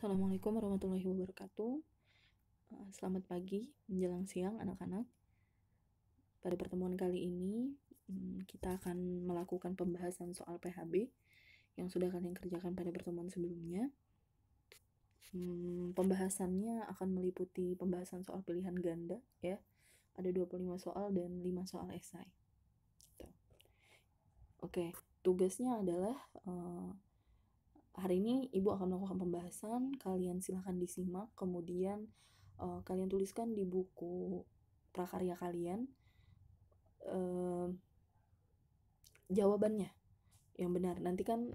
Assalamualaikum warahmatullahi wabarakatuh. Selamat pagi menjelang siang anak-anak. Pada pertemuan kali ini kita akan melakukan pembahasan soal PHB yang sudah kalian kerjakan pada pertemuan sebelumnya. Pembahasannya akan meliputi pembahasan soal pilihan ganda ya. Ada 25 soal dan 5 soal esai. Oke, tugasnya adalah hari ini Ibu akan melakukan pembahasan, kalian silahkan disimak, kemudian kalian tuliskan di buku prakarya kalian jawabannya yang benar. Nanti kan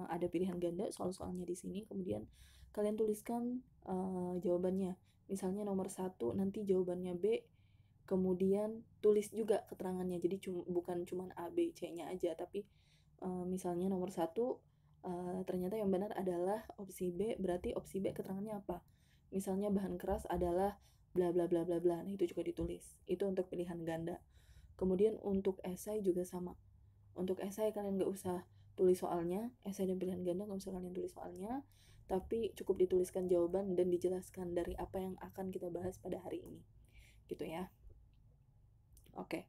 ada pilihan ganda soal-soalnya di sini, kemudian kalian tuliskan jawabannya. Misalnya nomor 1 nanti jawabannya B, kemudian tulis juga keterangannya. Jadi bukan cuma A, B, C-nya aja, tapi misalnya nomor 1 ternyata yang benar adalah opsi B, berarti opsi B keterangannya apa? Misalnya bahan keras adalah bla bla bla bla bla. Nah, itu juga ditulis. Itu untuk pilihan ganda. Kemudian untuk esai juga sama. Untuk esai kalian nggak usah tulis soalnya, esai dan pilihan ganda nggak usah kalian tulis soalnya, tapi cukup dituliskan jawaban dan dijelaskan dari apa yang akan kita bahas pada hari ini. Gitu ya. Oke.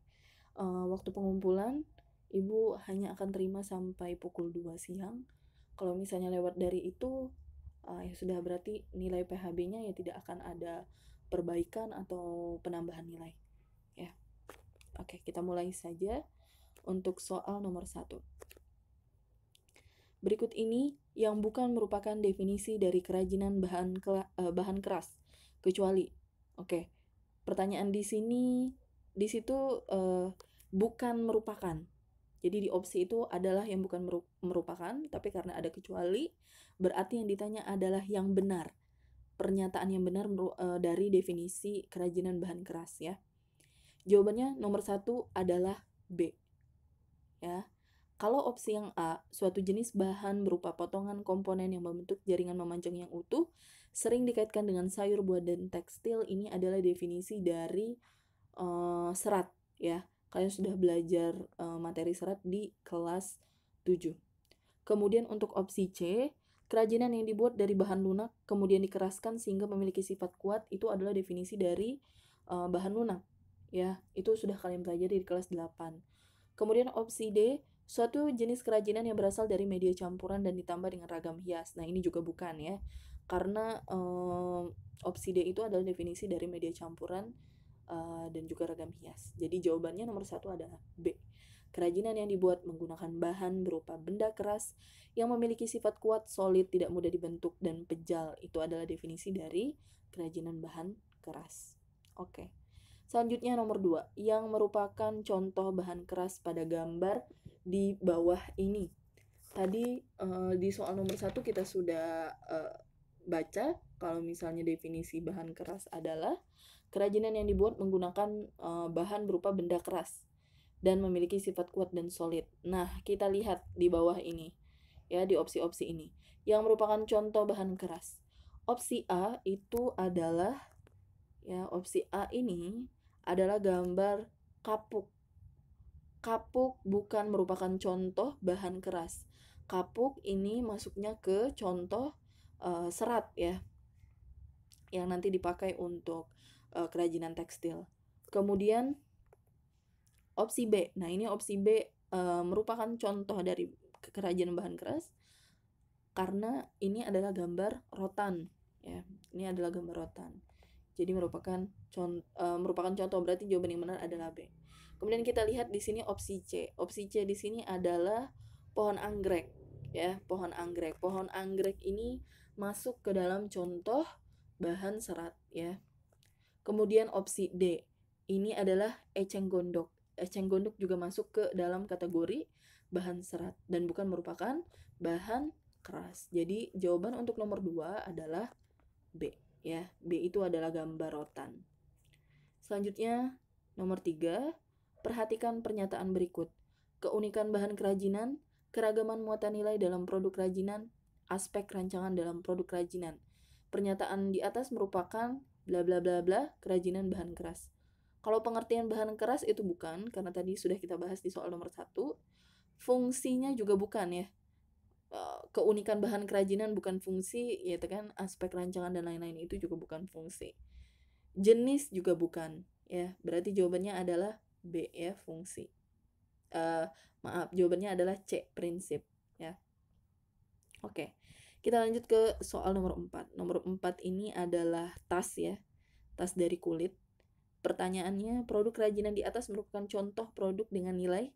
Waktu pengumpulan Ibu hanya akan terima sampai pukul 2 siang. Kalau misalnya lewat dari itu, ya sudah, berarti nilai PHB-nya ya tidak akan ada perbaikan atau penambahan nilai. Ya. Oke, kita mulai saja untuk soal nomor 1. Berikut ini yang bukan merupakan definisi dari kerajinan bahan keras, kecuali. Oke, pertanyaan di situ bukan merupakan. Jadi di opsi itu adalah yang bukan merupakan, tapi karena ada kecuali, berarti yang ditanya adalah yang benar. Pernyataan yang benar dari definisi kerajinan bahan keras ya. Jawabannya nomor 1 adalah B. Ya. Kalau opsi yang A, suatu jenis bahan berupa potongan komponen yang membentuk jaringan memanjang yang utuh, sering dikaitkan dengan sayur, buah, dan tekstil. Ini adalah definisi dari serat ya. Kalian sudah belajar materi serat di kelas 7. Kemudian untuk opsi C, kerajinan yang dibuat dari bahan lunak kemudian dikeraskan sehingga memiliki sifat kuat, itu adalah definisi dari bahan lunak ya. Itu sudah kalian pelajari di kelas 8. Kemudian opsi D, suatu jenis kerajinan yang berasal dari media campuran dan ditambah dengan ragam hias. Nah, ini juga bukan ya. Karena opsi D itu adalah definisi dari media campuran dan juga ragam hias. Jadi jawabannya nomor 1 adalah B. Kerajinan yang dibuat menggunakan bahan berupa benda keras yang memiliki sifat kuat, solid, tidak mudah dibentuk, dan pejal. Itu adalah definisi dari kerajinan bahan keras. Oke. Selanjutnya nomor 2, yang merupakan contoh bahan keras pada gambar di bawah ini. Tadi di soal nomor 1 kita sudah baca kalau misalnya definisi bahan keras adalah kerajinan yang dibuat menggunakan bahan berupa benda keras dan memiliki sifat kuat dan solid. Nah, kita lihat di bawah ini ya, di opsi-opsi ini yang merupakan contoh bahan keras. Opsi A itu adalah ya, opsi A ini adalah gambar kapuk. Kapuk bukan merupakan contoh bahan keras. Kapuk ini masuknya ke contoh serat ya, yang nanti dipakai untuk kerajinan tekstil. Kemudian opsi B. Nah, ini opsi B merupakan contoh dari kerajinan bahan keras karena ini adalah gambar rotan ya. Ini adalah gambar rotan. Jadi merupakan contoh, berarti jawaban yang benar adalah B. Kemudian kita lihat di sini opsi C. Opsi C di sini adalah pohon anggrek ya, pohon anggrek. Pohon anggrek ini masuk ke dalam contoh bahan serat ya. Kemudian opsi D, ini adalah eceng gondok. Eceng gondok juga masuk ke dalam kategori bahan serat dan bukan merupakan bahan keras. Jadi jawaban untuk nomor 2 adalah B ya. B itu adalah gambar rotan. Selanjutnya nomor 3, perhatikan pernyataan berikut. Keunikan bahan kerajinan, keragaman muatan nilai dalam produk kerajinan, aspek rancangan dalam produk kerajinan. Pernyataan di atas merupakan bla bla bla bla kerajinan bahan keras. Kalau pengertian bahan keras itu bukan, karena tadi sudah kita bahas di soal nomor 1. Fungsinya juga bukan ya. keunikan bahan kerajinan bukan fungsi, yaitu kan aspek rancangan dan lain-lain itu juga bukan fungsi. Jenis juga bukan, ya. Berarti jawabannya adalah B ya, fungsi. Maaf, jawabannya adalah C, prinsip, ya. Oke. Kita lanjut ke soal nomor 4. Nomor 4 ini adalah tas ya. Tas dari kulit. Pertanyaannya, produk kerajinan di atas merupakan contoh produk dengan nilai?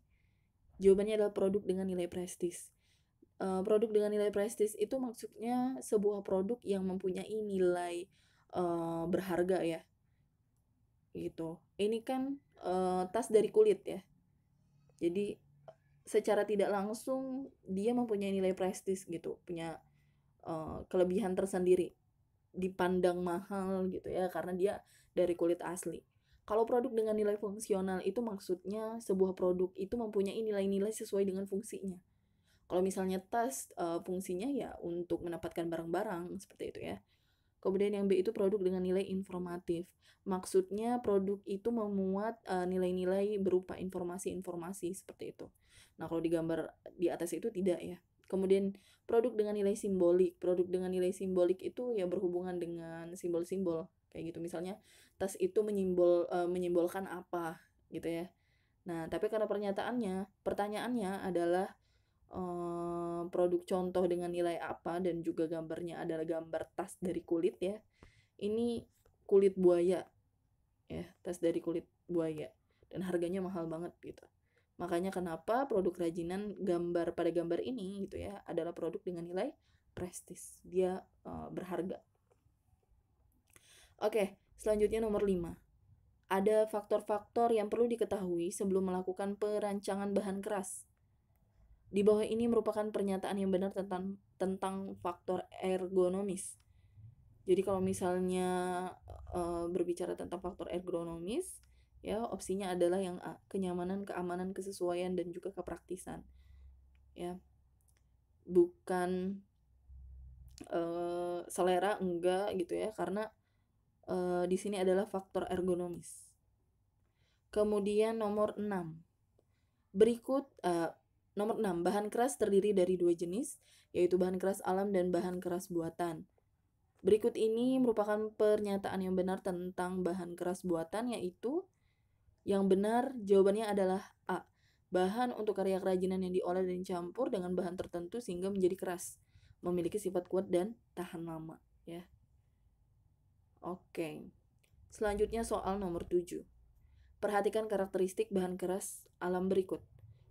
Jawabannya adalah produk dengan nilai prestis. Produk dengan nilai prestis itu maksudnya sebuah produk yang mempunyai nilai berharga ya, gitu. Ini kan tas dari kulit ya. Jadi secara tidak langsung dia mempunyai nilai prestis gitu, punya kelebihan tersendiri, dipandang mahal gitu ya karena dia dari kulit asli. Kalau produk dengan nilai fungsional itu maksudnya sebuah produk itu mempunyai nilai-nilai sesuai dengan fungsinya. Kalau misalnya tas fungsinya ya untuk mendapatkan barang-barang seperti itu ya. Kemudian yang B itu produk dengan nilai informatif. Maksudnya produk itu memuat nilai-nilai berupa informasi-informasi seperti itu. Nah, kalau di gambar di atas itu tidak ya. Kemudian produk dengan nilai simbolik. Produk dengan nilai simbolik itu ya berhubungan dengan simbol-simbol kayak gitu. Misalnya tas itu menyimbolkan apa gitu ya. Nah, tapi karena pertanyaannya adalah produk contoh dengan nilai apa dan juga gambarnya adalah gambar tas dari kulit ya. Ini kulit buaya ya, tas dari kulit buaya dan harganya mahal banget gitu. Makanya kenapa produk kerajinan pada gambar ini gitu ya adalah produk dengan nilai prestis. Dia berharga. Oke, selanjutnya nomor 5. Ada faktor-faktor yang perlu diketahui sebelum melakukan perancangan bahan keras. Di bawah ini merupakan pernyataan yang benar tentang faktor ergonomis. Jadi kalau misalnya berbicara tentang faktor ergonomis, ya opsinya adalah yang A, kenyamanan, keamanan, kesesuaian dan juga kepraktisan. Ya. Bukan selera enggak gitu ya, karena di sini adalah faktor ergonomis. Kemudian nomor 6. Nomor 6, bahan keras terdiri dari 2 jenis, yaitu bahan keras alam dan bahan keras buatan. Berikut ini merupakan pernyataan yang benar tentang bahan keras buatan, yaitu yang benar jawabannya adalah A. Bahan untuk karya kerajinan yang diolah dan dicampur dengan bahan tertentu sehingga menjadi keras, memiliki sifat kuat dan tahan lama, ya. Oke. Selanjutnya soal nomor 7. Perhatikan karakteristik bahan keras alam berikut.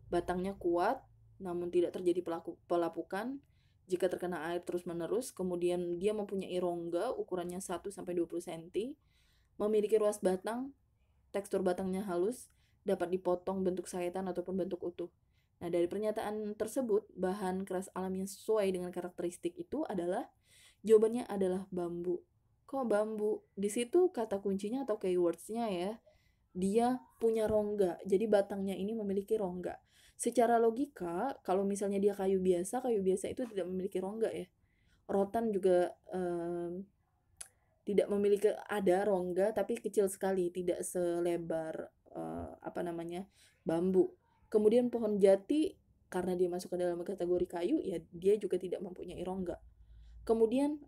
Batangnya kuat, namun tidak terjadi pelapukan jika terkena air terus-menerus. Kemudian dia mempunyai rongga ukurannya 1-20 cm, memiliki ruas batang, tekstur batangnya halus, dapat dipotong bentuk sayatan ataupun bentuk utuh. Nah, dari pernyataan tersebut, bahan keras alam yang sesuai dengan karakteristik itu adalah, jawabannya adalah bambu. Kok bambu? Di situ kata kuncinya atau keywordsnya ya, dia punya rongga. Jadi batangnya ini memiliki rongga. Secara logika, kalau misalnya dia kayu biasa itu tidak memiliki rongga ya. Rotan juga tidak memiliki, ada rongga tapi kecil sekali, tidak selebar bambu. Kemudian pohon jati karena dia masuk ke dalam kategori kayu ya dia juga tidak mempunyai rongga. Kemudian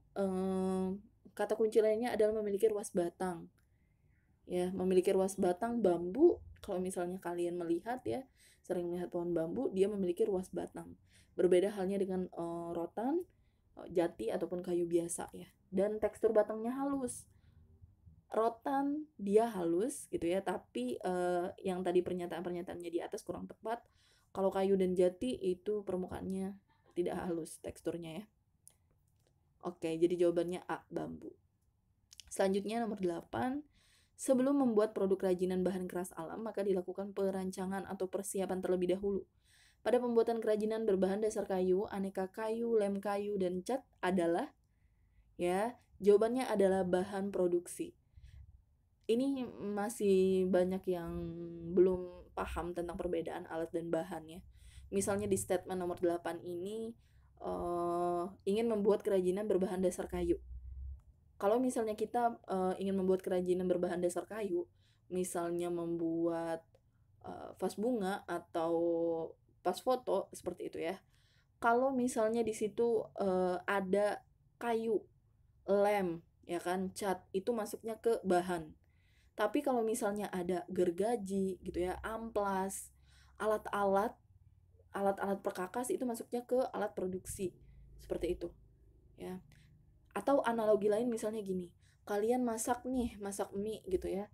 kata kunci lainnya adalah memiliki ruas batang. Ya, memiliki ruas batang bambu. Kalau misalnya kalian melihat ya, sering melihat pohon bambu, dia memiliki ruas batang. Berbeda halnya dengan rotan, jati ataupun kayu biasa ya. Dan tekstur batangnya halus. Rotan dia halus gitu ya, tapi yang tadi pernyataan-pernyataannya di atas kurang tepat. Kalau kayu dan jati itu permukaannya tidak halus teksturnya ya. Oke, jadi jawabannya A, bambu. Selanjutnya nomor 8. Sebelum membuat produk kerajinan bahan keras alam, maka dilakukan perancangan atau persiapan terlebih dahulu. Pada pembuatan kerajinan berbahan dasar kayu, aneka kayu, lem kayu, dan cat adalah, ya, jawabannya adalah bahan produksi. Ini masih banyak yang belum paham tentang perbedaan alat dan bahan ya. Misalnya di statement nomor 8 ini ingin membuat kerajinan berbahan dasar kayu. Kalau misalnya kita ingin membuat kerajinan berbahan dasar kayu, misalnya membuat vas bunga atau vas foto seperti itu ya, kalau misalnya di situ, ada kayu, lem, ya kan, cat, itu masuknya ke bahan. Tapi kalau misalnya ada gergaji gitu ya, amplas, alat-alat alat-alat perkakas itu masuknya ke alat produksi, seperti itu, ya. Atau analogi lain misalnya gini, kalian masak nih, masak mie gitu ya.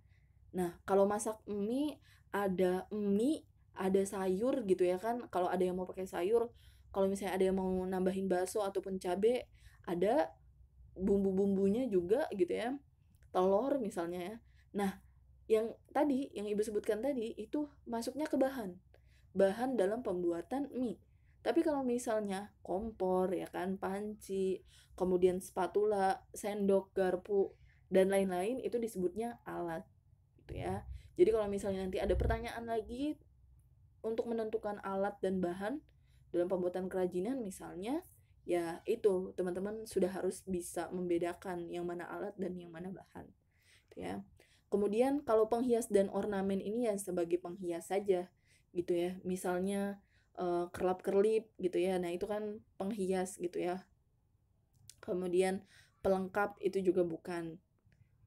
Nah, kalau masak mie, ada sayur gitu ya kan, kalau ada yang mau pakai sayur, kalau misalnya ada yang mau nambahin bakso ataupun cabe, ada bumbu-bumbunya juga gitu ya, telur misalnya ya. Nah, yang tadi, yang Ibu sebutkan tadi, itu masuknya ke bahan. Bahan dalam pembuatan mie. Tapi kalau misalnya kompor ya kan, panci, kemudian spatula, sendok, garpu, dan lain-lain itu disebutnya alat gitu ya. Jadi kalau misalnya nanti ada pertanyaan lagi untuk menentukan alat dan bahan dalam pembuatan kerajinan misalnya, ya itu teman-teman sudah harus bisa membedakan yang mana alat dan yang mana bahan gitu ya. Kemudian kalau penghias dan ornamen ini ya sebagai penghias saja gitu ya. Misalnya kerlap-kerlip gitu ya. Nah, itu kan penghias gitu ya. Kemudian pelengkap itu juga bukan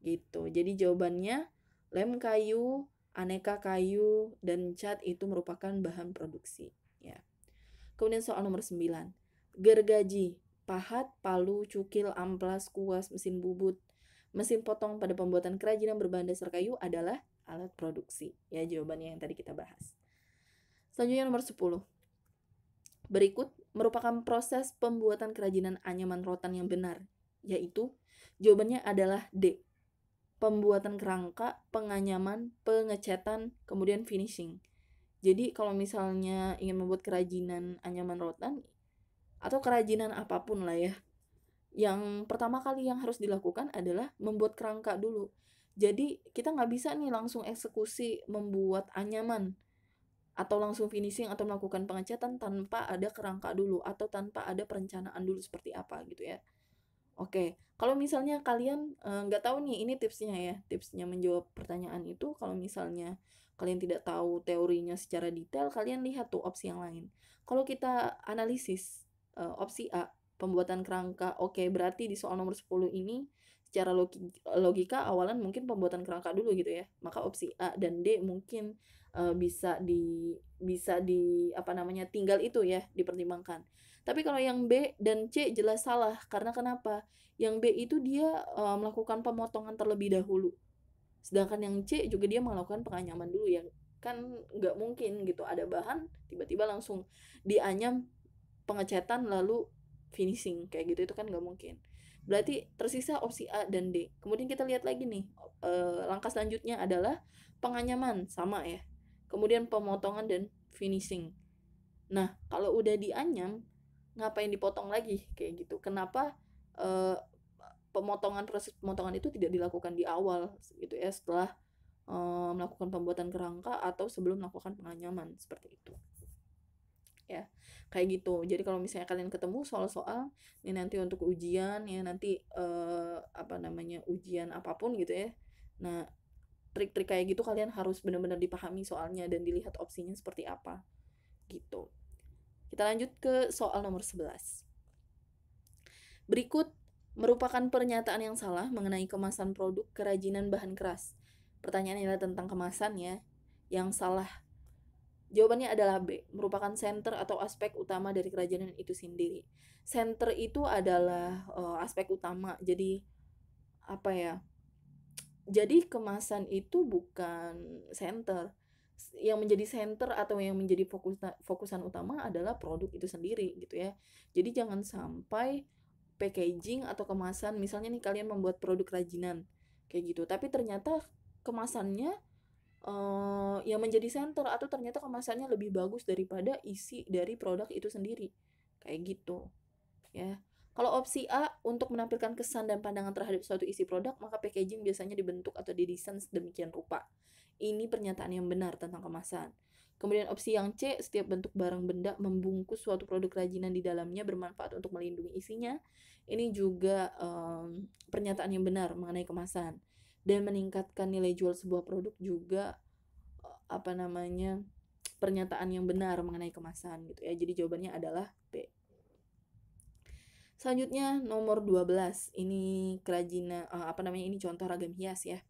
gitu. Jadi jawabannya lem kayu, aneka kayu, dan cat itu merupakan bahan produksi ya. Kemudian soal nomor 9. Gergaji, pahat, palu, cukil, amplas, kuas, mesin bubut, mesin potong pada pembuatan kerajinan berbahan dasar kayu adalah alat produksi. Ya, jawabannya yang tadi kita bahas. Selanjutnya nomor 10. Berikut merupakan proses pembuatan kerajinan anyaman rotan yang benar, yaitu jawabannya adalah D. Pembuatan kerangka, penganyaman, pengecetan, kemudian finishing. Jadi kalau misalnya ingin membuat kerajinan anyaman rotan atau kerajinan apapun lah ya, yang pertama kali yang harus dilakukan adalah membuat kerangka dulu. Jadi kita nggak bisa nih langsung eksekusi membuat anyaman atau langsung finishing atau melakukan pengecatan tanpa ada kerangka dulu atau tanpa ada perencanaan dulu seperti apa gitu ya. Oke, kalau misalnya kalian nggak tahu nih, ini tipsnya ya, tipsnya menjawab pertanyaan itu, kalau misalnya kalian tidak tahu teorinya secara detail, kalian lihat tuh opsi yang lain. Kalau kita analisis opsi A, pembuatan kerangka, oke, berarti di soal nomor 10 ini secara logika awalan mungkin pembuatan kerangka dulu gitu ya. Maka opsi A dan D mungkin bisa di apa namanya, tinggal itu ya dipertimbangkan. Tapi kalau yang B dan C jelas salah, karena kenapa? Yang B itu dia melakukan pemotongan terlebih dahulu. Sedangkan yang C juga dia melakukan penganyaman dulu ya. Kan nggak mungkin gitu ada bahan tiba-tiba langsung dianyam, pengecetan lalu finishing kayak gitu, itu kan nggak mungkin. Berarti tersisa opsi A dan D. Kemudian kita lihat lagi nih, langkah selanjutnya adalah penganyaman, sama ya. Kemudian pemotongan dan finishing. Nah, kalau udah dianyam, ngapain dipotong lagi kayak gitu? Kenapa eh, proses pemotongan itu tidak dilakukan di awal gitu ya, setelah melakukan pembuatan kerangka atau sebelum melakukan penganyaman seperti itu ya, kayak gitu. Jadi kalau misalnya kalian ketemu soal-soal ini nanti untuk ujian ya, nanti apa namanya, ujian apapun gitu ya, nah trik-trik kayak gitu kalian harus benar-benar dipahami soalnya dan dilihat opsinya seperti apa gitu. Kita lanjut ke soal nomor 11. Berikut merupakan pernyataan yang salah mengenai kemasan produk kerajinan bahan keras. Pertanyaannya adalah tentang kemasan ya. Yang salah. Jawabannya adalah B, merupakan center atau aspek utama dari kerajinan itu sendiri. Center itu adalah aspek utama. Jadi apa ya? Jadi kemasan itu bukan center. Yang menjadi center atau yang menjadi fokusan utama adalah produk itu sendiri gitu ya. Jadi jangan sampai packaging atau kemasan, misalnya nih kalian membuat produk kerajinan kayak gitu, tapi ternyata kemasannya yang menjadi center atau ternyata kemasannya lebih bagus daripada isi dari produk itu sendiri kayak gitu ya. Kalau opsi A, untuk menampilkan kesan dan pandangan terhadap suatu isi produk, maka packaging biasanya dibentuk atau didesain sedemikian rupa. Ini pernyataan yang benar tentang kemasan. Kemudian opsi yang C, setiap bentuk barang benda membungkus suatu produk kerajinan di dalamnya bermanfaat untuk melindungi isinya. Ini juga pernyataan yang benar mengenai kemasan. Dan meningkatkan nilai jual sebuah produk juga apa namanya, pernyataan yang benar mengenai kemasan gitu ya. Jadi jawabannya adalah B. Selanjutnya nomor 12. Ini kerajinan ini contoh ragam hias ya.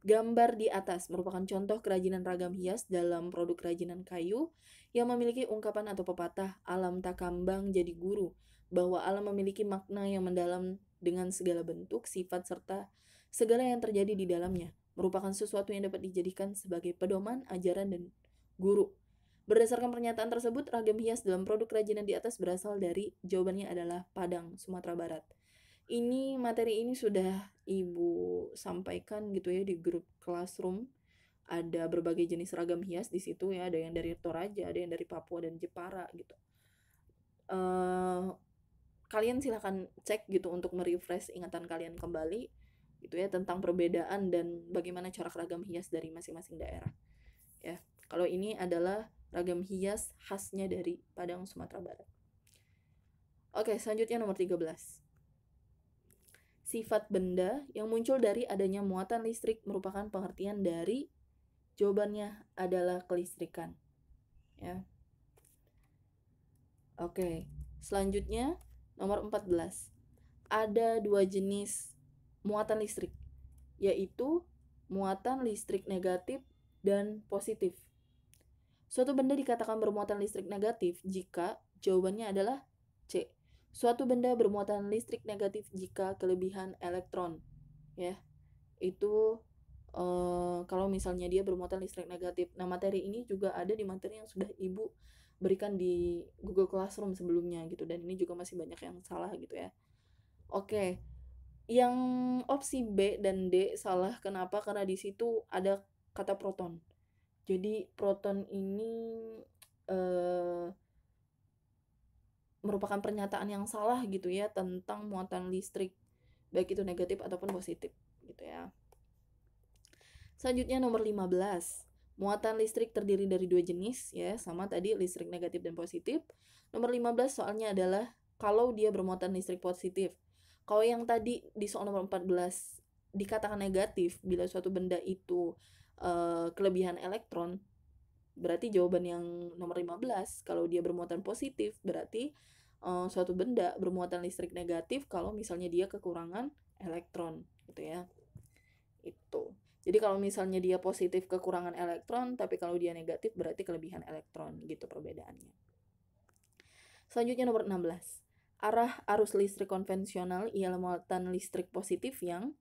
Gambar di atas merupakan contoh kerajinan ragam hias dalam produk kerajinan kayu yang memiliki ungkapan atau pepatah alam tak kambang jadi guru, bahwa alam memiliki makna yang mendalam dengan segala bentuk, sifat, serta segala yang terjadi di dalamnya, merupakan sesuatu yang dapat dijadikan sebagai pedoman, ajaran, dan guru. Berdasarkan pernyataan tersebut, ragam hias dalam produk kerajinan di atas berasal dari, jawabannya adalah Padang, Sumatera Barat. Ini materi ini sudah Ibu sampaikan gitu ya di grup classroom. Ada berbagai jenis ragam hias di situ ya, ada yang dari Toraja, ada yang dari Papua dan Jepara gitu. Kalian silahkan cek gitu untuk merefresh ingatan kalian kembali gitu ya tentang perbedaan dan bagaimana corak ragam hias dari masing-masing daerah. Ya, kalau ini adalah ragam hias khasnya dari Padang, Sumatera Barat. Oke, selanjutnya nomor 13. Sifat benda yang muncul dari adanya muatan listrik merupakan pengertian dari, jawabannya adalah kelistrikan. Ya. Oke, selanjutnya nomor 14. Ada dua jenis muatan listrik, yaitu muatan listrik negatif dan positif. Suatu benda dikatakan bermuatan listrik negatif jika, jawabannya adalah C. Suatu benda bermuatan listrik negatif jika kelebihan elektron. Ya, itu kalau misalnya dia bermuatan listrik negatif. Nah, materi ini juga ada di materi yang sudah Ibu berikan di Google Classroom sebelumnya gitu, dan ini juga masih banyak yang salah gitu ya. Oke. Yang opsi B dan D salah kenapa? Karena di situ ada kata proton. Jadi proton ini merupakan pernyataan yang salah gitu ya tentang muatan listrik, baik itu negatif ataupun positif gitu ya. Selanjutnya nomor 15. Muatan listrik terdiri dari dua jenis ya, sama tadi listrik negatif dan positif. Nomor 15 soalnya adalah kalau dia bermuatan listrik positif. Kalau yang tadi di soal nomor 14 dikatakan negatif bila suatu benda itu kelebihan elektron, berarti jawaban yang nomor 15 kalau dia bermuatan positif berarti suatu benda bermuatan listrik negatif kalau misalnya dia kekurangan elektron gitu ya. Itu. Jadi kalau misalnya dia positif kekurangan elektron, tapi kalau dia negatif berarti kelebihan elektron gitu perbedaannya. Selanjutnya nomor 16. Arah arus listrik konvensional ialah muatan listrik positif yang,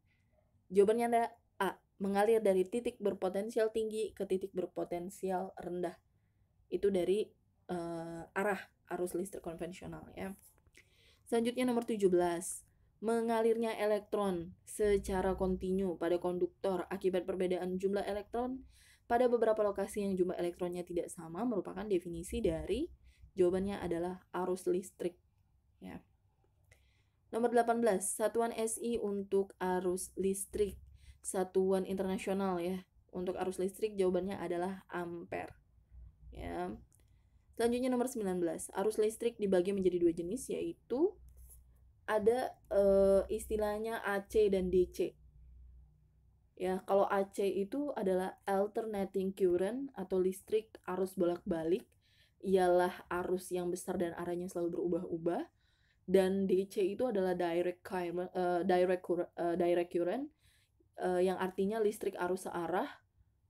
jawabannya ada A. Mengalir dari titik berpotensial tinggi ke titik berpotensial rendah. Itu dari arah arus listrik konvensional ya. Selanjutnya nomor 17. Mengalirnya elektron secara kontinu pada konduktor akibat perbedaan jumlah elektron pada beberapa lokasi yang jumlah elektronnya tidak sama merupakan definisi dari, jawabannya adalah arus listrik ya. Nomor 18. Satuan SI untuk arus listrik, satuan internasional ya. Untuk arus listrik jawabannya adalah ampere ya. Selanjutnya nomor 19. Arus listrik dibagi menjadi dua jenis, yaitu ada istilahnya AC dan DC. Ya, kalau AC itu adalah alternating current atau listrik arus bolak-balik, ialah arus yang besar dan arahnya selalu berubah-ubah. Dan DC itu adalah direct current yang artinya listrik arus searah.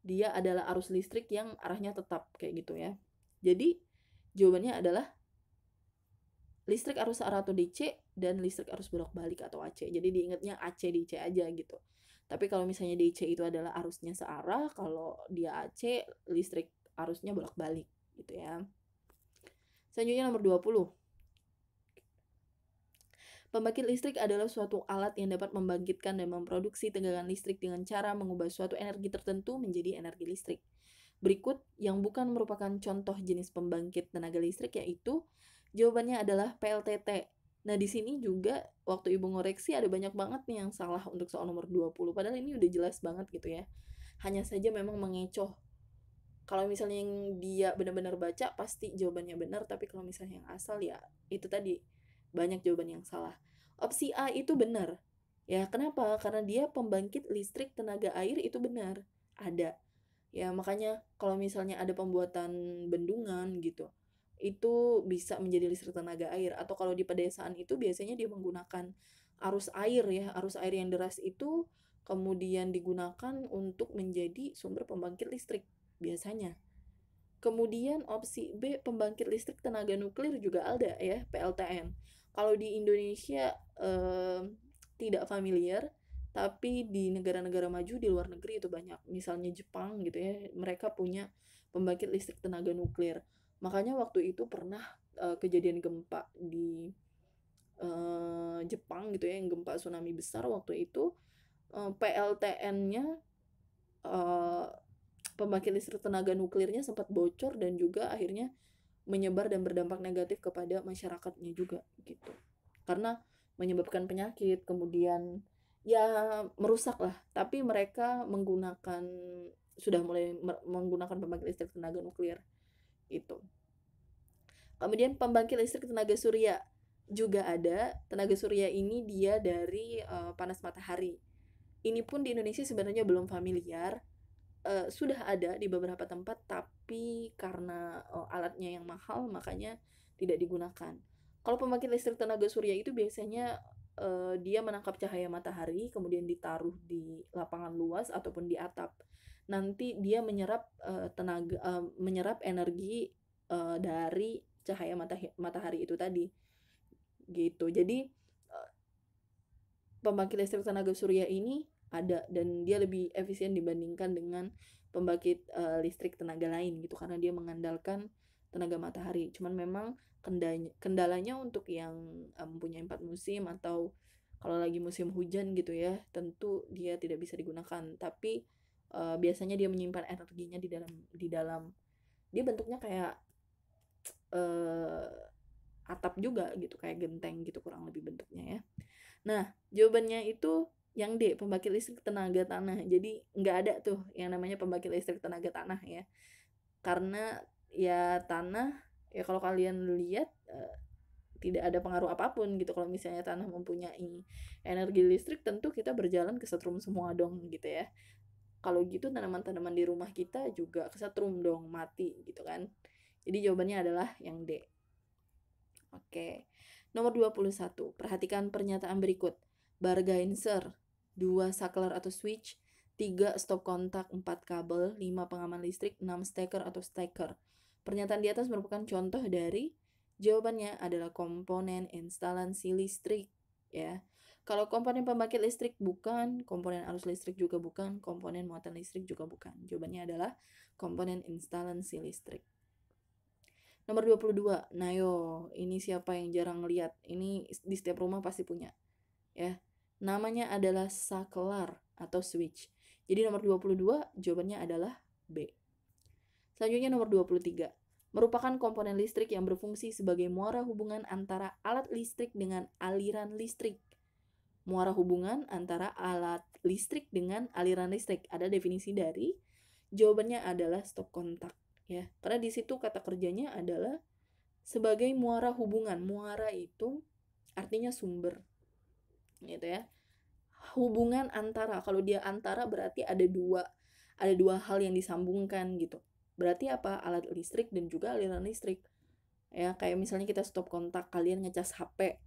Dia adalah arus listrik yang arahnya tetap kayak gitu ya. Jadi jawabannya adalah listrik arus searah atau DC dan listrik arus bolak-balik atau AC. Jadi diingatnya AC DC aja gitu. Tapi kalau misalnya DC itu adalah arusnya searah, kalau dia AC listrik arusnya bolak-balik gitu ya. Selanjutnya nomor 20. Pembangkit listrik adalah suatu alat yang dapat membangkitkan dan memproduksi tegangan listrik dengan cara mengubah suatu energi tertentu menjadi energi listrik. Berikut yang bukan merupakan contoh jenis pembangkit tenaga listrik yaitu, jawabannya adalah PLTT. Nah, di sini juga waktu Ibu ngoreksi ada banyak banget nih yang salah untuk soal nomor 20. Padahal ini udah jelas banget gitu ya. Hanya saja memang mengecoh. Kalau misalnya yang dia benar-benar baca pasti jawabannya benar, tapi kalau misalnya yang asal ya itu tadi banyak jawaban yang salah. Opsi A itu benar. Ya, kenapa? Karena dia pembangkit listrik tenaga air itu benar. Ada. Ya, makanya kalau misalnya ada pembuatan bendungan gitu, itu bisa menjadi listrik tenaga air. Atau kalau di pedesaan itu biasanya dia menggunakan arus air ya, arus air yang deras itu kemudian digunakan untuk menjadi sumber pembangkit listrik biasanya. Kemudian opsi B, pembangkit listrik tenaga nuklir juga ada ya, PLTN. Kalau di Indonesia tidak familiar, tapi di negara-negara maju di luar negeri itu banyak. Misalnya Jepang gitu ya, mereka punya pembangkit listrik tenaga nuklir. Makanya waktu itu pernah kejadian gempa di Jepang gitu ya, yang gempa tsunami besar waktu itu, PLTN-nya pembangkit listrik tenaga nuklirnya sempat bocor dan juga akhirnya menyebar dan berdampak negatif kepada masyarakatnya juga gitu. Karena menyebabkan penyakit, kemudian ya merusak lah. Tapi mereka sudah mulai menggunakan pembangkit listrik tenaga nuklir gitu. Kemudian pembangkit listrik tenaga surya juga ada. Tenaga surya ini dia dari panas matahari. Ini pun di Indonesia sebenarnya belum familiar. Sudah ada di beberapa tempat, tapi karena alatnya yang mahal, makanya tidak digunakan. Kalau pembangkit listrik tenaga surya itu biasanya dia menangkap cahaya matahari, kemudian ditaruh di lapangan luas ataupun di atap. Nanti dia menyerap energi dari cahaya matahari itu tadi, gitu. Jadi pembangkit listrik tenaga surya ini ada dan dia lebih efisien dibandingkan dengan pembangkit listrik tenaga lain gitu, karena dia mengandalkan tenaga matahari. Cuman memang kendalanya untuk yang mempunyai 4 musim atau kalau lagi musim hujan gitu ya, tentu dia tidak bisa digunakan. Tapi biasanya dia menyimpan energinya di dalam dia bentuknya kayak atap juga gitu, kayak genteng gitu kurang lebih bentuknya ya. Nah, jawabannya itu yang D, pembangkit listrik tenaga tanah. Jadi nggak ada tuh yang namanya pembangkit listrik tenaga tanah ya. Karena ya tanah, ya kalau kalian lihat tidak ada pengaruh apapun gitu. Kalau misalnya tanah mempunyai energi listrik, tentu kita berjalan kesetrum semua dong gitu ya. Kalau gitu tanaman-tanaman di rumah kita juga kesetrum dong, mati gitu kan. Jadi jawabannya adalah yang D. Oke. Nomor 21. Perhatikan pernyataan berikut. Bar Geinser, 2 saklar atau switch, 3 stop kontak, 4 kabel, 5 pengaman listrik, 6 steker atau steker. Pernyataan di atas merupakan contoh dari jawabannya adalah komponen instalasi listrik ya. Kalau komponen pembangkit listrik bukan, komponen arus listrik juga bukan, komponen muatan listrik juga bukan. Jawabannya adalah komponen instalasi listrik. Nomor 22. Nah yo, ini siapa yang jarang lihat? Ini di setiap rumah pasti punya. Ya. Namanya adalah saklar atau switch. Jadi nomor 22 jawabannya adalah B. Selanjutnya nomor 23. Merupakan komponen listrik yang berfungsi sebagai muara hubungan antara alat listrik dengan aliran listrik. Muara hubungan antara alat listrik dengan aliran listrik. Ada definisi dari jawabannya adalah stop kontak ya. Karena di situ kata kerjanya adalah sebagai muara hubungan. Muara itu artinya sumber. Gitu ya. Hubungan antara, kalau dia antara berarti ada dua hal yang disambungkan gitu. Berarti apa? Alat listrik dan juga aliran listrik. Ya, kayak misalnya kita stop kontak, kalian ngecas HP.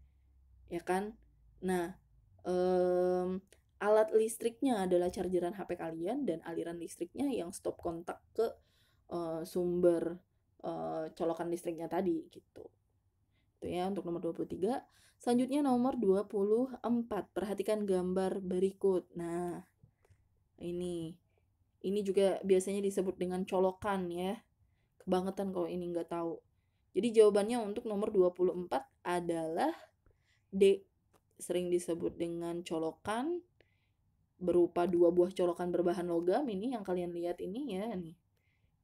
Ya kan? Nah, alat listriknya adalah chargeran HP kalian dan aliran listriknya yang stop kontak ke sumber colokan listriknya tadi gitu. Itu ya untuk nomor 23. Selanjutnya nomor 24. Perhatikan gambar berikut. Nah, ini juga biasanya disebut dengan colokan ya. Kebangetan kalau ini nggak tahu. Jadi jawabannya untuk nomor 24 adalah D. Sering disebut dengan colokan, berupa 2 buah colokan berbahan logam. Ini yang kalian lihat ini ya nih.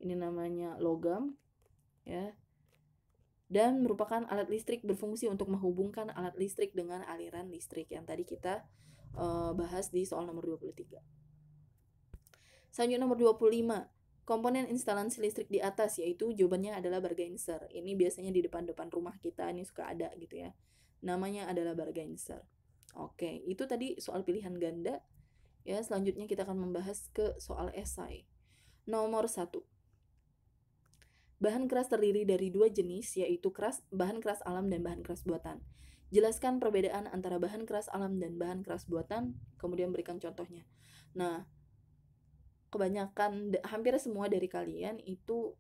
Ini namanya logam ya. Dan merupakan alat listrik berfungsi untuk menghubungkan alat listrik dengan aliran listrik yang tadi kita bahas di soal nomor 23. Selanjutnya nomor 25. Komponen instalasi listrik di atas, yaitu jawabannya adalah bar Geinser. Ini biasanya di depan-depan rumah kita ini suka ada gitu ya. Namanya adalah bar Geinser. Oke, itu tadi soal pilihan ganda. Ya, selanjutnya kita akan membahas ke soal esai. Nomor 1. Bahan keras terdiri dari dua jenis, yaitu bahan keras alam dan bahan keras buatan. Jelaskan perbedaan antara bahan keras alam dan bahan keras buatan, kemudian berikan contohnya. Nah, kebanyakan, hampir semua dari kalian itu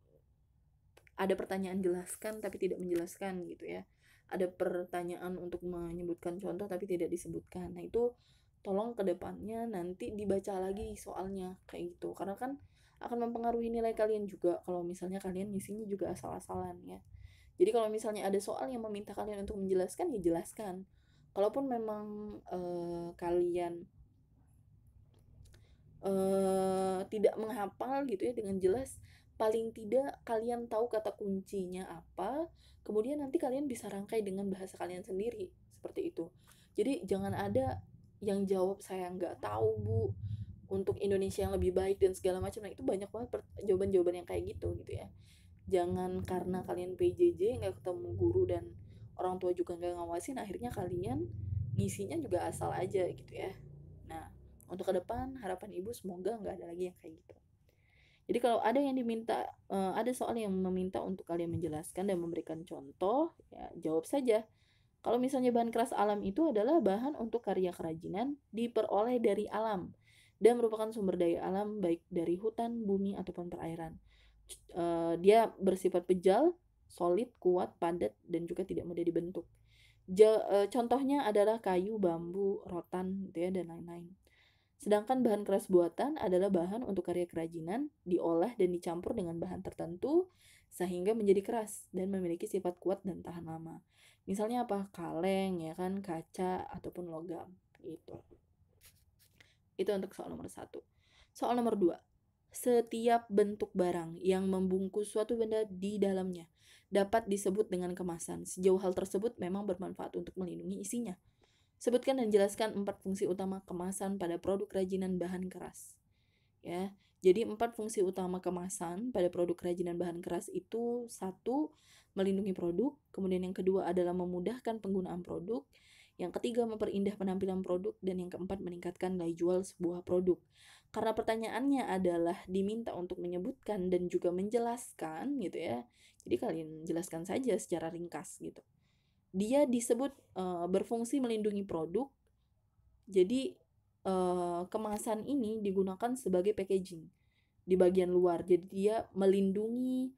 ada pertanyaan jelaskan tapi tidak menjelaskan gitu ya. Ada pertanyaan untuk menyebutkan contoh tapi tidak disebutkan. Nah, itu tolong ke depannya nanti dibaca lagi soalnya kayak gitu. Karena kan akan mempengaruhi nilai kalian juga kalau misalnya kalian ngisinya juga asal-asalan ya. Jadi kalau misalnya ada soal yang meminta kalian untuk menjelaskan, ya jelaskan. Kalaupun memang kalian tidak menghafal gitu ya dengan jelas, paling tidak kalian tahu kata kuncinya apa, kemudian nanti kalian bisa rangkai dengan bahasa kalian sendiri, seperti itu. Jadi jangan ada yang jawab saya nggak tahu bu, untuk Indonesia yang lebih baik dan segala macam. Nah, itu banyak banget jawaban-jawaban yang kayak gitu ya. Jangan karena kalian PJJ nggak ketemu guru dan orang tua juga nggak ngawasin, akhirnya kalian ngisinya juga asal aja gitu ya. Nah, untuk ke depan harapan ibu semoga nggak ada lagi yang kayak gitu. Jadi kalau ada yang diminta, ada soal yang meminta untuk kalian menjelaskan dan memberikan contoh, ya jawab saja. Kalau misalnya bahan keras alam itu adalah bahan untuk karya kerajinan diperoleh dari alam dan merupakan sumber daya alam baik dari hutan, bumi ataupun perairan. Dia bersifat pejal, solid, kuat, padat dan juga tidak mudah dibentuk. Contohnya adalah kayu, bambu, rotan, gitu ya, dan lain-lain. Sedangkan bahan keras buatan adalah bahan untuk karya kerajinan, diolah dan dicampur dengan bahan tertentu sehingga menjadi keras dan memiliki sifat kuat dan tahan lama. Misalnya apa? Kaleng, ya kan, kaca ataupun logam gitu. Itu untuk soal nomor 1. Soal nomor 2. Setiap bentuk barang yang membungkus suatu benda di dalamnya dapat disebut dengan kemasan. Sejauh hal tersebut memang bermanfaat untuk melindungi isinya. Sebutkan dan jelaskan 4 fungsi utama kemasan pada produk kerajinan bahan keras. Ya, jadi 4 fungsi utama kemasan pada produk kerajinan bahan keras itu: 1. Melindungi produk. Kemudian yang kedua adalah memudahkan penggunaan produk. Yang ketiga, memperindah penampilan produk. Dan yang keempat, meningkatkan nilai jual sebuah produk. Karena pertanyaannya adalah diminta untuk menyebutkan dan juga menjelaskan gitu ya. Jadi kalian jelaskan saja secara ringkas gitu. Dia disebut berfungsi melindungi produk. Jadi kemasan ini digunakan sebagai packaging di bagian luar. Jadi dia melindungi,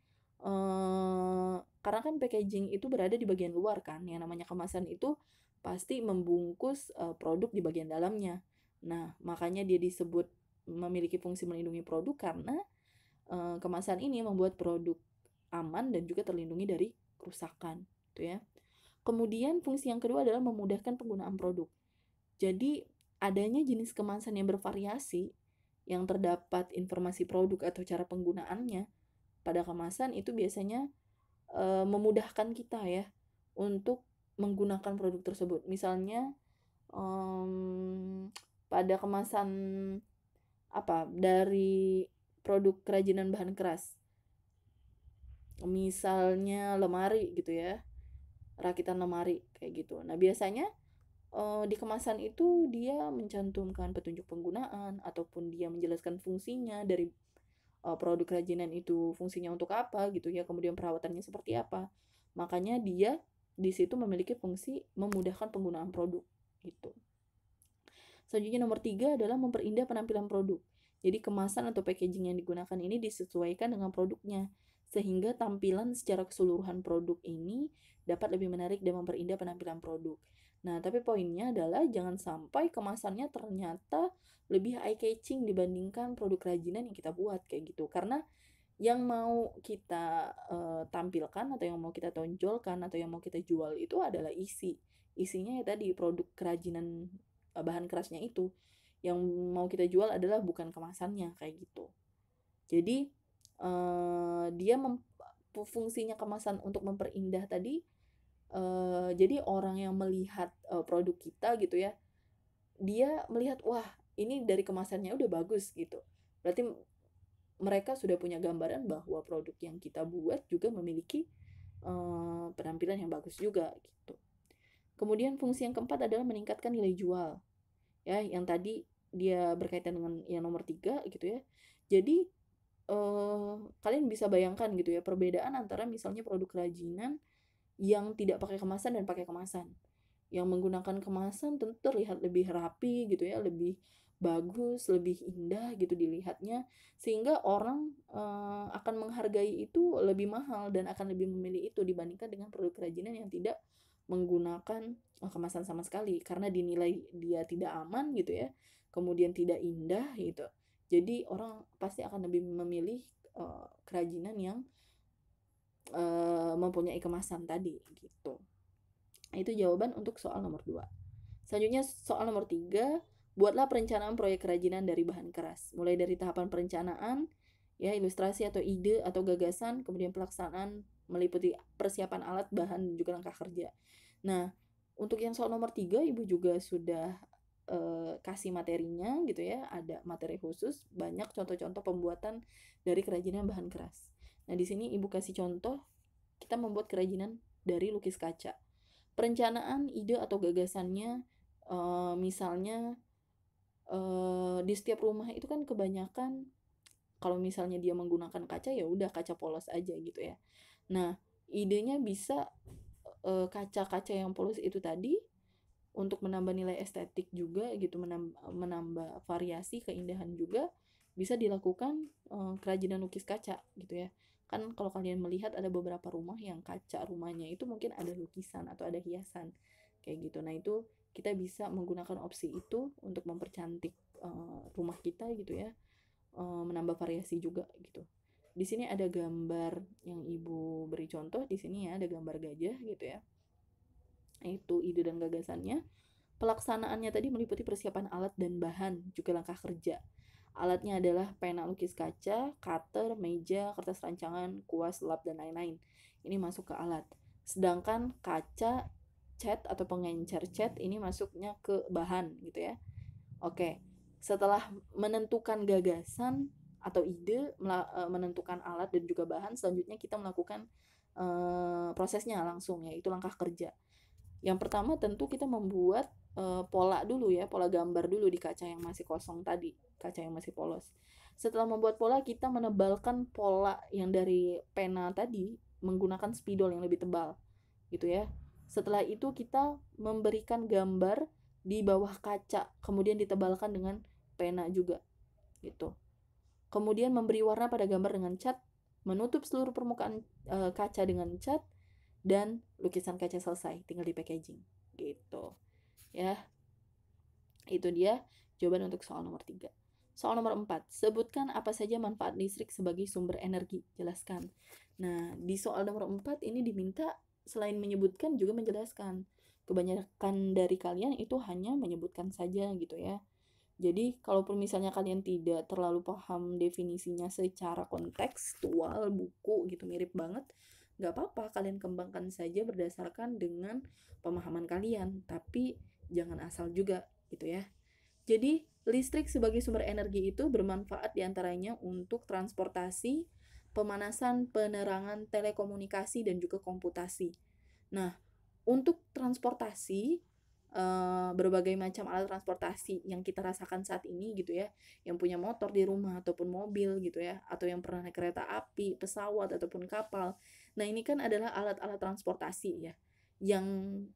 karena kan packaging itu berada di bagian luar kan. Yang namanya kemasan itu pasti membungkus produk di bagian dalamnya. Nah, makanya dia disebut memiliki fungsi melindungi produk karena kemasan ini membuat produk aman dan juga terlindungi dari kerusakan, gitu ya. Kemudian fungsi yang kedua adalah memudahkan penggunaan produk. Jadi adanya jenis kemasan yang bervariasi, yang terdapat informasi produk atau cara penggunaannya pada kemasan itu biasanya memudahkan kita ya untuk menggunakan produk tersebut. Misalnya pada kemasan dari produk kerajinan bahan keras, misalnya lemari gitu ya, rakitan lemari kayak gitu. Nah, biasanya di kemasan itu dia mencantumkan petunjuk penggunaan ataupun dia menjelaskan fungsinya dari produk kerajinan itu, fungsinya untuk apa gitu ya, kemudian perawatannya seperti apa. Makanya dia di situ memiliki fungsi memudahkan penggunaan produk gitu. Selanjutnya nomor 3 adalah memperindah penampilan produk. Jadi kemasan atau packaging yang digunakan ini disesuaikan dengan produknya sehingga tampilan secara keseluruhan produk ini dapat lebih menarik dan memperindah penampilan produk. Nah, tapi poinnya adalah jangan sampai kemasannya ternyata lebih eye catching dibandingkan produk kerajinan yang kita buat kayak gitu. Karena yang mau kita tampilkan atau yang mau kita tonjolkan atau yang mau kita jual itu adalah isi. Isinya ya tadi produk kerajinan bahan kerasnya itu. Yang mau kita jual adalah bukan kemasannya kayak gitu. Jadi dia fungsinya kemasan untuk memperindah tadi. Jadi orang yang melihat produk kita gitu ya, dia melihat wah ini dari kemasannya udah bagus gitu. Berarti mereka sudah punya gambaran bahwa produk yang kita buat juga memiliki penampilan yang bagus juga gitu. Kemudian fungsi yang keempat adalah meningkatkan nilai jual. Ya, yang tadi dia berkaitan dengan yang nomor 3 gitu ya. Jadi kalian bisa bayangkan gitu ya, perbedaan antara misalnya produk kerajinan yang tidak pakai kemasan dan pakai kemasan. Yang menggunakan kemasan tentu terlihat lebih rapi gitu ya, lebih bagus, lebih indah gitu dilihatnya, sehingga orang, akan menghargai itu lebih mahal dan akan lebih memilih itu dibandingkan dengan produk kerajinan yang tidak menggunakan, kemasan sama sekali, karena dinilai dia tidak aman gitu ya, kemudian tidak indah gitu. Jadi orang pasti akan lebih memilih, kerajinan yang, mempunyai kemasan tadi gitu. Itu jawaban untuk soal nomor 2. Selanjutnya soal nomor 3, buatlah perencanaan proyek kerajinan dari bahan keras. Mulai dari tahapan perencanaan, ya ilustrasi atau ide atau gagasan, kemudian pelaksanaan meliputi persiapan alat, bahan, dan juga langkah kerja. Nah, untuk yang soal nomor 3, Ibu juga sudah kasih materinya gitu ya, ada materi khusus, banyak contoh-contoh pembuatan dari kerajinan bahan keras. Nah, di sini Ibu kasih contoh, kita membuat kerajinan dari lukis kaca. Perencanaan ide atau gagasannya, misalnya, di setiap rumah itu kan kebanyakan kalau misalnya dia menggunakan kaca, ya udah kaca polos aja gitu ya. Nah, idenya bisa, kaca-kaca yang polos itu tadi untuk menambah nilai estetik juga gitu, menambah variasi, keindahan juga, bisa dilakukan, kerajinan lukis kaca gitu ya. Kan kalau kalian melihat ada beberapa rumah yang kaca rumahnya itu mungkin ada lukisan atau ada hiasan, kayak gitu. Nah itu kita bisa menggunakan opsi itu untuk mempercantik, rumah kita gitu ya, menambah variasi juga gitu. Di sini ada gambar yang Ibu beri contoh, di sini ya ada gambar gajah gitu ya. Itu ide dan gagasannya. Pelaksanaannya tadi meliputi persiapan alat dan bahan, juga langkah kerja. Alatnya adalah pena lukis kaca, cutter, meja, kertas rancangan, kuas, lap, dan lain-lain. Ini masuk ke alat. Sedangkan kaca, cat atau pengencer cat ini masuknya ke bahan gitu ya. Oke, setelah menentukan gagasan atau ide, menentukan alat dan juga bahan, selanjutnya kita melakukan prosesnya langsung, yaitu langkah kerja. Yang pertama tentu kita membuat pola dulu ya, pola gambar dulu di kaca yang masih kosong tadi, kaca yang masih polos. Setelah membuat pola, kita menebalkan pola yang dari pena tadi menggunakan spidol yang lebih tebal, gitu ya. Setelah itu kita memberikan gambar di bawah kaca, kemudian ditebalkan dengan pena juga, gitu. Kemudian memberi warna pada gambar dengan cat, menutup seluruh permukaan kaca dengan cat, dan lukisan kaca selesai, tinggal di packaging, gitu. Ya, itu dia jawaban untuk soal nomor 3. Soal nomor 4, sebutkan apa saja manfaat listrik sebagai sumber energi, jelaskan. Nah, di soal nomor 4 ini diminta selain menyebutkan juga menjelaskan. Kebanyakan dari kalian itu hanya menyebutkan saja gitu ya. Jadi, kalaupun misalnya kalian tidak terlalu paham definisinya secara kontekstual, buku gitu mirip banget, nggak apa-apa, kalian kembangkan saja berdasarkan dengan pemahaman kalian, tapi jangan asal juga gitu ya. Jadi, listrik sebagai sumber energi itu bermanfaat diantaranya untuk transportasi, pemanasan, penerangan, telekomunikasi, dan juga komputasi. Nah, untuk transportasi, berbagai macam alat transportasi yang kita rasakan saat ini gitu ya, yang punya motor di rumah ataupun mobil gitu ya, atau yang pernah naik kereta api, pesawat, ataupun kapal. Nah, ini kan adalah alat-alat transportasi ya, yang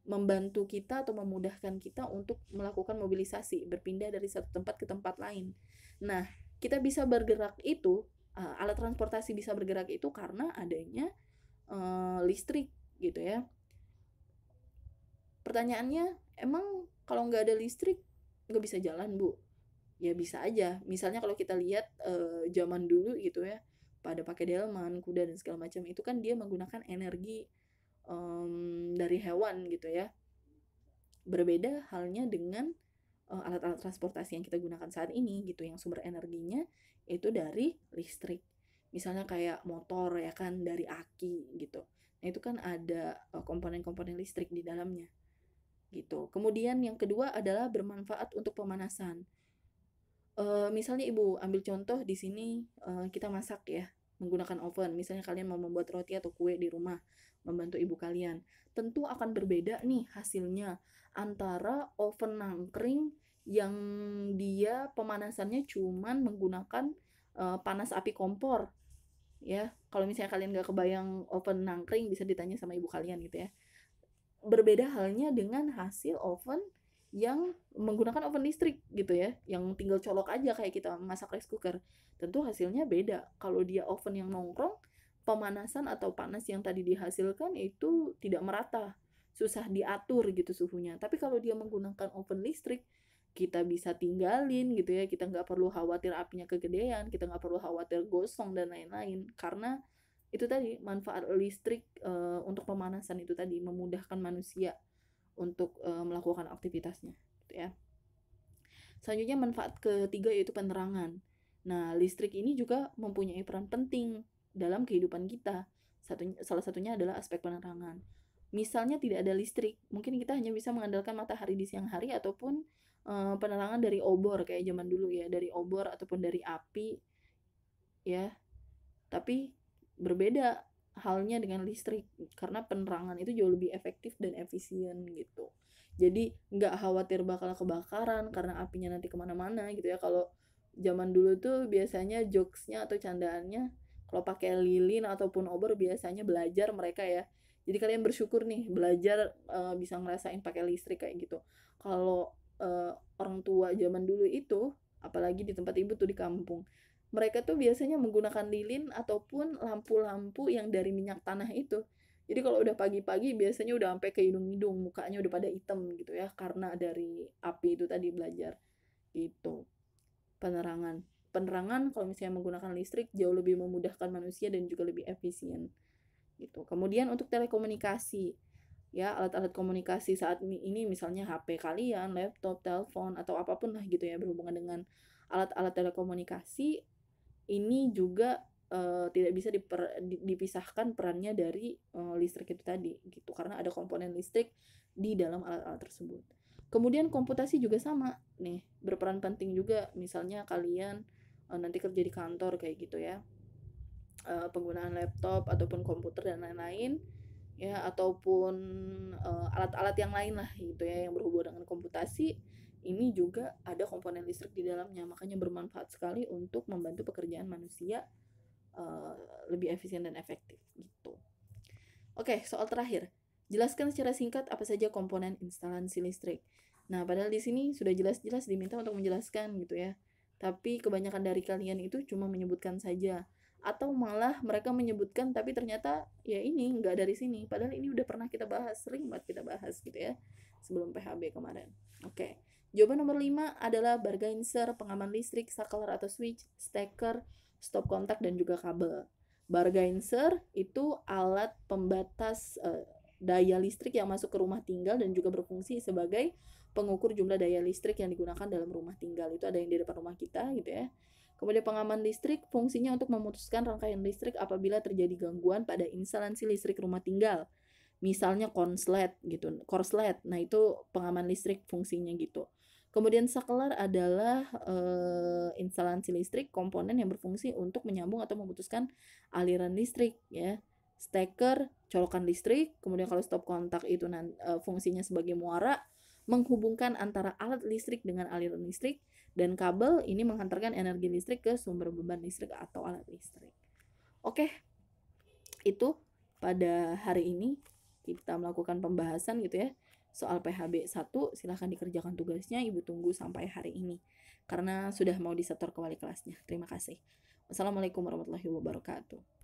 membantu kita atau memudahkan kita untuk melakukan mobilisasi, berpindah dari satu tempat ke tempat lain. Nah, kita bisa bergerak itu, alat transportasi bisa bergerak itu karena adanya, listrik gitu ya. Pertanyaannya, emang kalau nggak ada listrik nggak bisa jalan, Bu? Ya bisa aja. Misalnya kalau kita lihat zaman dulu gitu ya, pada pakai delman, kuda dan segala macam itu kan dia menggunakan energi dari hewan gitu ya. Berbeda halnya dengan alat-alat transportasi yang kita gunakan saat ini gitu, yang sumber energinya itu dari listrik. Misalnya kayak motor ya kan dari aki gitu. Nah itu kan ada komponen-komponen listrik di dalamnya gitu. Kemudian yang kedua adalah bermanfaat untuk pemanasan. Misalnya Ibu ambil contoh di sini, kita masak ya, menggunakan oven. Misalnya kalian mau membuat roti atau kue di rumah, membantu ibu kalian. Tentu akan berbeda nih hasilnya antara oven nangkring yang dia pemanasannya cuman menggunakan panas api kompor, ya. Kalau misalnya kalian nggak kebayang oven nangkring, bisa ditanya sama ibu kalian gitu ya. Berbeda halnya dengan hasil oven yang menggunakan oven listrik gitu ya, yang tinggal colok aja kayak kita masak rice cooker. Tentu hasilnya beda. Kalau dia oven yang nongkrong, pemanasan atau panas yang tadi dihasilkan itu tidak merata, susah diatur gitu suhunya. Tapi kalau dia menggunakan oven listrik, kita bisa tinggalin gitu ya, kita nggak perlu khawatir apinya kegedean, kita nggak perlu khawatir gosong dan lain-lain, karena itu tadi manfaat listrik untuk pemanasan itu tadi memudahkan manusia untuk melakukan aktivitasnya gitu ya. Selanjutnya manfaat ketiga yaitu penerangan. Nah, listrik ini juga mempunyai peran penting dalam kehidupan kita. Salah satunya adalah aspek penerangan. Misalnya tidak ada listrik, mungkin kita hanya bisa mengandalkan matahari di siang hari ataupun penerangan dari obor kayak zaman dulu ya, dari obor ataupun dari api ya. Tapi berbeda halnya dengan listrik, karena penerangan itu jauh lebih efektif dan efisien gitu. Jadi nggak khawatir bakal kebakaran karena apinya nanti kemana-mana gitu ya. Kalau zaman dulu tuh biasanya jokesnya atau candaannya kalau pakai lilin ataupun obor biasanya belajar mereka ya. Jadi kalian bersyukur nih belajar bisa ngerasain pakai listrik kayak gitu. Kalau orang tua zaman dulu itu, apalagi di tempat ibu tuh di kampung, mereka tuh biasanya menggunakan lilin ataupun lampu-lampu yang dari minyak tanah itu. Jadi kalau udah pagi-pagi biasanya udah sampai ke hidung-hidung, mukanya udah pada hitam gitu ya, karena dari api itu tadi belajar gitu. Penerangan. Penerangan kalau misalnya menggunakan listrik jauh lebih memudahkan manusia dan juga lebih efisien gitu. Kemudian untuk telekomunikasi, ya alat-alat komunikasi saat ini misalnya HP kalian, laptop, telepon atau apapun lah gitu ya berhubungan dengan alat-alat telekomunikasi ini juga tidak bisa dipisahkan perannya dari listrik itu tadi gitu, karena ada komponen listrik di dalam alat-alat tersebut. Kemudian komputasi juga sama nih, berperan penting juga. Misalnya kalian nanti kerja di kantor kayak gitu ya, penggunaan laptop ataupun komputer dan lain-lain ya, ataupun alat-alat yang lain lah gitu ya yang berhubungan dengan komputasi, ini juga ada komponen listrik di dalamnya, makanya bermanfaat sekali untuk membantu pekerjaan manusia lebih efisien dan efektif gitu. Oke, soal terakhir. Jelaskan secara singkat apa saja komponen instalasi listrik. Nah, padahal di sini sudah jelas-jelas diminta untuk menjelaskan gitu ya. Tapi kebanyakan dari kalian itu cuma menyebutkan saja. Atau malah mereka menyebutkan tapi ternyata ya ini nggak dari sini. Padahal ini udah pernah kita bahas, sering banget kita bahas gitu ya. Sebelum PHB kemarin. Oke. Jawaban nomor 5 adalah bargainser, pengaman listrik, saklar atau switch, steker, stop kontak, dan juga kabel. Bargainser itu alat pembatas daya listrik yang masuk ke rumah tinggal dan juga berfungsi sebagai pengukur jumlah daya listrik yang digunakan dalam rumah tinggal. Itu ada yang di depan rumah kita gitu ya. Kemudian pengaman listrik fungsinya untuk memutuskan rangkaian listrik apabila terjadi gangguan pada instalasi listrik rumah tinggal. Misalnya konslet gitu, korslet. Nah, itu pengaman listrik fungsinya gitu. Kemudian saklar adalah instalasi listrik komponen yang berfungsi untuk menyambung atau memutuskan aliran listrik ya. Steker colokan listrik, kemudian kalau stop kontak itu fungsinya sebagai muara menghubungkan antara alat listrik dengan aliran listrik, dan kabel ini menghantarkan energi listrik ke sumber beban listrik atau alat listrik. Oke, itu pada hari ini kita melakukan pembahasan gitu ya soal PHB 1. Silahkan dikerjakan tugasnya, Ibu tunggu sampai hari ini karena sudah mau disetor ke wali kelasnya. Terima kasih. Wassalamualaikum warahmatullahi wabarakatuh.